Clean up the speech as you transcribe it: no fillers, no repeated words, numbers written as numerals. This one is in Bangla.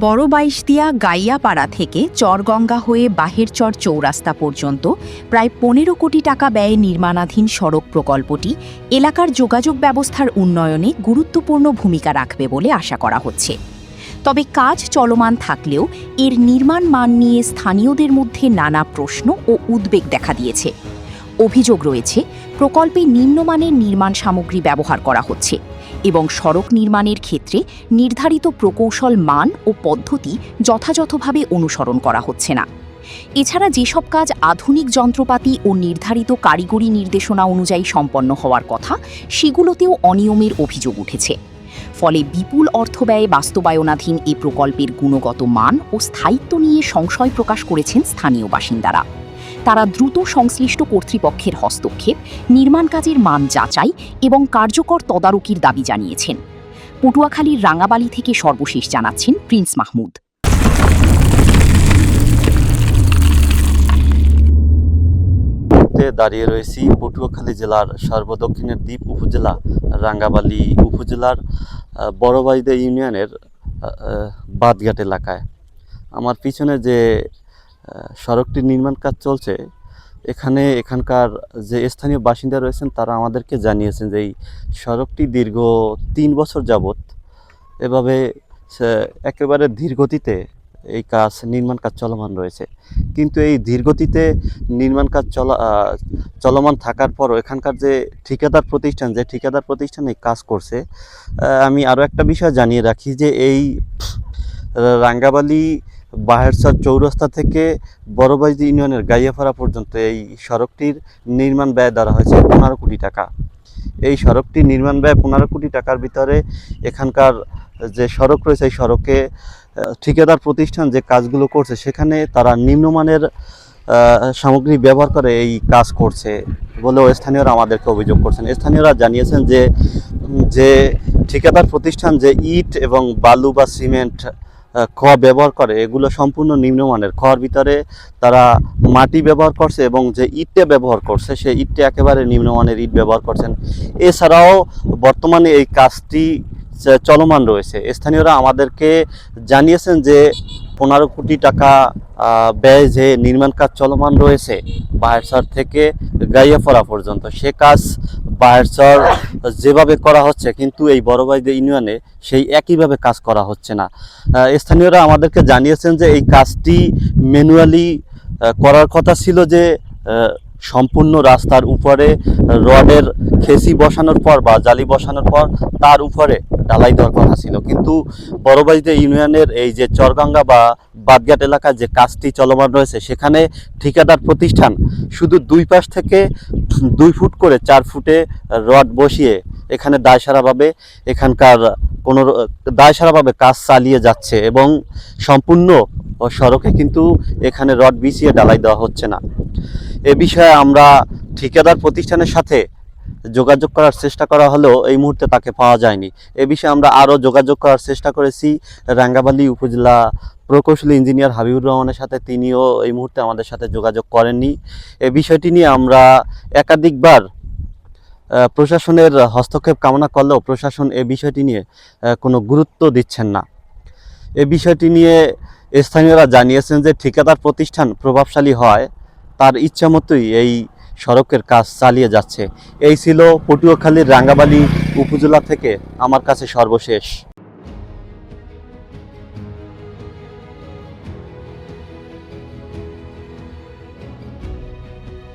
বড় বাইশদিয়া গাইয়াপাড়া থেকে চরগঙ্গা হয়ে বাহেরচর চৌরাস্তা পর্যন্ত প্রায় ১৫ কোটি টাকা ব্যয়ে নির্মাণাধীন সড়ক প্রকল্পটি এলাকার যোগাযোগ ব্যবস্থার উন্নয়নে গুরুত্বপূর্ণ ভূমিকা রাখবে বলে আশা করা হচ্ছে। তবে কাজ চলমান থাকলেও এর নির্মাণ মান নিয়ে স্থানীয়দের মধ্যে নানা প্রশ্ন ও উদ্বেগ দেখা দিয়েছে। অভিযোগ রয়েছে, প্রকল্পে নিম্নমানের নির্মাণ সামগ্রী ব্যবহার করা হচ্ছে এবং সড়ক নির্মাণের ক্ষেত্রে নির্ধারিত প্রকৌশল মান ও পদ্ধতি যথাযথভাবে অনুসরণ করা হচ্ছে না। এছাড়া যেসব কাজ আধুনিক যন্ত্রপাতি ও নির্ধারিত কারিগরি নির্দেশনা অনুযায়ী সম্পন্ন হওয়ার কথা, সেগুলোতেও অনিয়মের অভিযোগ উঠেছে। ফলে বিপুল অর্থ ব্যয়ে বাস্তবায়নাধীন এই প্রকল্পের গুণগত মান ও স্থায়িত্ব নিয়ে সংশয় প্রকাশ করেছেন স্থানীয় বাসিন্দারা। তারা দ্রুত সংশ্লিষ্ট কর্তৃপক্ষের হস্তক্ষেপ, নির্মাণ কাজের মান যাচাই এবং কার্যকর তদারকির দাবি জানিয়েছেন। পটুয়াখালীর রাঙাবালি থেকে সর্বশেষ জানাচ্ছেন প্রিন্স মাহমুদ। দাঁড়িয়ে রয়েছি পটুয়াখালী জেলার সর্বদক্ষিণের দ্বীপ উপজেলা রাঙ্গাবালি উপজেলার বড়বাইদা ইউনিয়নের বাদঘাট এলাকায়। আমার পিছনে যে সড়কটির নির্মাণ কাজ চলছে, এখানকার যে স্থানীয় বাসিন্দা রয়েছেন তারা আমাদেরকে জানিয়েছেন যে এই সড়কটি দীর্ঘ ৩ বছর যাবৎ এভাবে একেবারে ধীরগতিতে এই নির্মাণ কাজ চলমান রয়েছে। কিন্তু এই ধীরগতিতে নির্মাণ কাজ চলমান থাকার পরও এখানকার যে ঠিকাদার প্রতিষ্ঠান এই কাজ করছে, আমি আরও একটা বিষয় জানিয়ে রাখি যে এই রাঙ্গাবালি বাহেরচর চৌরাস্তা থেকে বড়বাইদি ইউনিয়নের গাইয়াপাড়া পর্যন্ত এই সড়কটির নির্মাণ ব্যয় ধরা হয়েছে ১৫ কোটি টাকা। এই সড়কটির নির্মাণ ব্যয় ১৫ কোটি টাকার ভিতরে এখানকার যে সড়ক রয়েছে এই সড়কে ঠিকাদার প্রতিষ্ঠান যে কাজগুলো করছে সেখানে তারা নিম্নমানের সামগ্রী ব্যবহার করে এই কাজ করছে বলেও স্থানীয়রা আমাদেরকে অভিযোগ করছেন। স্থানীয়রা জানিয়েছেন যে ঠিকাদার প্রতিষ্ঠান যে ইট এবং বালু বা সিমেন্ট ব্যবহার করে এগুলো সম্পূর্ণ নিম্নমানের। খর ভিতরে তারা মাটি ব্যবহার করছে এবং যে ইটটা ব্যবহার করছে সেই ইটটা একেবারে নিম্নমানের ইট ব্যবহার করছেন। এছাড়াও বর্তমানে এই কাজটি চলমান রয়েছে। স্থানীয়রা আমাদেরকে জানিয়েছেন যে ১৫ কোটি টাকা ব্যয় যে নির্মাণ কাজ চলমান রয়েছে বাহেরচর থেকে গাইয়াপাড়া পর্যন্ত, সে কাজ বাহেরচর যেভাবে করা হচ্ছে কিন্তু এই বড়বাইদা ইউনিয়নে সেই একইভাবে কাজ করা হচ্ছে না। স্থানীয়রা আমাদেরকে জানিয়েছেন যে এই কাজটি ম্যানুয়ালি করার কথা ছিল, যে সম্পূর্ণ রাস্তার উপরে রডের খেসি বসানোর পর বা জালি বসানোর পর তার উপরে ঢালাই দেওয়ার কথা ছিল। কিন্তু বড়বাইদা ইউনিয়নের এই যে চরগঙ্গা বা বাদঘাট এলাকায় যে কাজটি চলমান রয়েছে সেখানে ঠিকাদার প্রতিষ্ঠান শুধু ২ পাশ থেকে ২ ফুট করে ৪ ফুটে রড বসিয়ে এখানে দায়সারাভাবে কাজ চালিয়ে যাচ্ছে এবং সম্পূর্ণ সড়কে কিন্তু এখানে রড বিছিয়ে ঢালাই দেওয়া হচ্ছে না। এ বিষয়ে আমরা ঠিকাদার প্রতিষ্ঠানের সাথে যোগাযোগ করার চেষ্টা করা হলেও এই মুহূর্তে তাকে পাওয়া যায়নি। এ বিষয়ে আমরা আরও যোগাযোগ করার চেষ্টা করেছি রাঙ্গাবালি উপজেলা প্রকৌশলী ইঞ্জিনিয়ার হাবিবুর রহমানের সাথে, তিনিও এই মুহূর্তে আমাদের সাথে যোগাযোগ করেননি। এই বিষয়টি নিয়ে আমরা একাধিকবার প্রশাসনের হস্তক্ষেপ কামনা করলেও প্রশাসন এই বিষয়টি নিয়ে কোনো গুরুত্ব দিচ্ছেন না। এই বিষয়টি নিয়ে স্থানীয়রা জানিয়েছেন যে ঠিকাদার প্রতিষ্ঠান প্রভাবশালী হয় তার ইচ্ছা মতোই এই সড়কের কাজ চালিয়ে যাচ্ছে। এই ছিল পটুয়াখালীর রাঙ্গাবালি উপজেলা থেকে আমার কাছে সর্বশেষ।